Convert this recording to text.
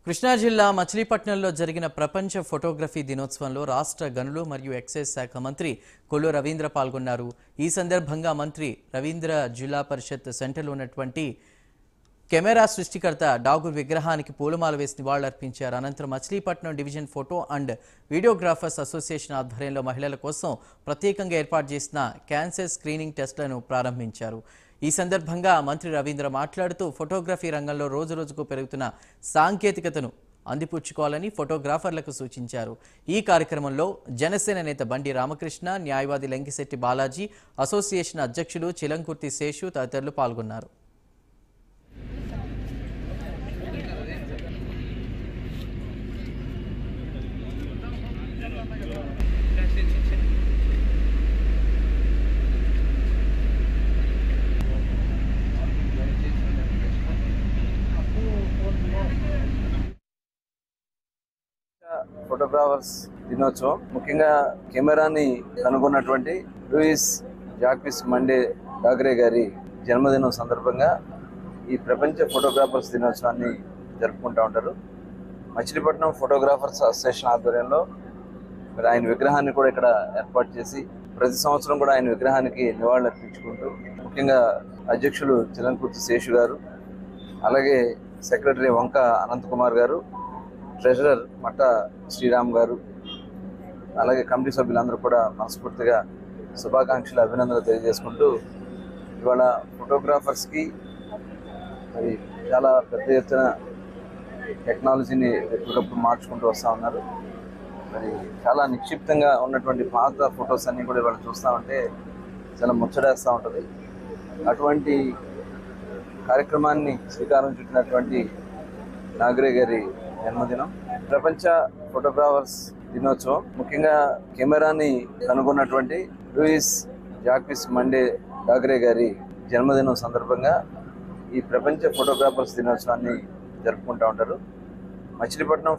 కృష్ణా జిల్లా మచిలీపట్నంలో జరిగిన ప్రపంచ ఫోటోగ్రఫీ దినోత్సవంలో రాష్ట్ర గనులు మరియు ఎక్సైజ్ శాఖ మంత్రి కొల్లు రవీంద్ర పాల్గొన్నారు. ఈ సందర్భంగా మంత్రి రవీంద్ర జిల్లా పరిషత్ సెంటర్లో ఉన్నటువంటి కెమెరా సృష్టికర్త డాగూర్ విగ్రహానికి పూలమాల వేసి నివాళులర్పించారు. అనంతరం Machilipatnam division photo and videographers association ఆధ్వర్యంలో మహిళల కోసం ప్రత్యేకంగా ఏర్పాటు చేసిన క్యాన్సర్ స్క్రీనింగ్ టెస్టులను ప్రారంభించారు. ఈ సందర్భంగా మంత్రి రవీంద్ర మాట్లాడుతూ ఫోటోగ్రఫీ రంగంలో రోజురోజుకు పెరుగుతున్న సాంకేతికతను అందిపుచ్చుకోవాలని ఫోటోగ్రాఫర్లకు సూచించారు. ఈ కార్యక్రమంలో జనసేన నేత బండి రామకృష్ణ, న్యాయవాది లంకిశెట్టి బాలాజీ, అసోసియేషన్ అధ్యక్షులు చిలంకుర్తి శేషు తదితరులు పాల్గొన్నారు. ఫోటోగ్రాఫర్స్ దినోత్సవం ముఖ్యంగా కెమెరాని కనుగొన్నటువంటి లూయిస్ జాక్విస్ మండే డాగ్రే గారి జన్మదినం సందర్భంగా ఈ ప్రపంచ ఫోటోగ్రాఫర్స్ దినోత్సవాన్ని జరుపుకుంటూ ఉంటారు. మచిలీపట్నం ఫోటోగ్రాఫర్స్ అసోసియేషన్ ఆధ్వర్యంలో మరి ఆయన విగ్రహాన్ని కూడా ఇక్కడ ఏర్పాటు చేసి ప్రతి సంవత్సరం కూడా ఆయన విగ్రహానికి నివాళులు అర్పించుకుంటూ ముఖ్యంగా అధ్యక్షులు చిలంకుర్తి శేషు గారు, అలాగే సెక్రటరీ వంక అనంతకుమార్ గారు, ట్రెజరర్ మట్ట శ్రీరామ్ గారు, అలాగే కమిటీ సభ్యులందరూ కూడా మనస్ఫూర్తిగా శుభాకాంక్షలు, అభినందనలు తెలియజేసుకుంటూ ఇవాళ ఫోటోగ్రాఫర్స్కి మరి చాలా పెద్ద ఎత్తున టెక్నాలజీని ఎప్పటికప్పుడు మార్చుకుంటూ వస్తూ ఉన్నారు. మరి చాలా నిక్షిప్తంగా ఉన్నటువంటి పాత ఫొటోస్ అన్నీ కూడా ఇవాళ చూస్తూ ఉంటే చాలా ముచ్చటేస్తూ ఉంటుంది. అటువంటి కార్యక్రమాన్ని శ్రీకారం చుట్టినటువంటి డాగ్రే గారి జన్మదినం ప్రపంచ ఫోటోగ్రాఫర్స్ దినోత్సవం ముఖ్యంగా కెమెరాని కనుగొన్నటువంటి లూయిస్ జాక్విస్ మండే డాగ్రే గారి జన్మదినం సందర్భంగా ఈ ప్రపంచ ఫోటోగ్రాఫర్స్ దినోత్సవాన్ని జరుపుకుంటూ ఉంటారు. మచిలీపట్నం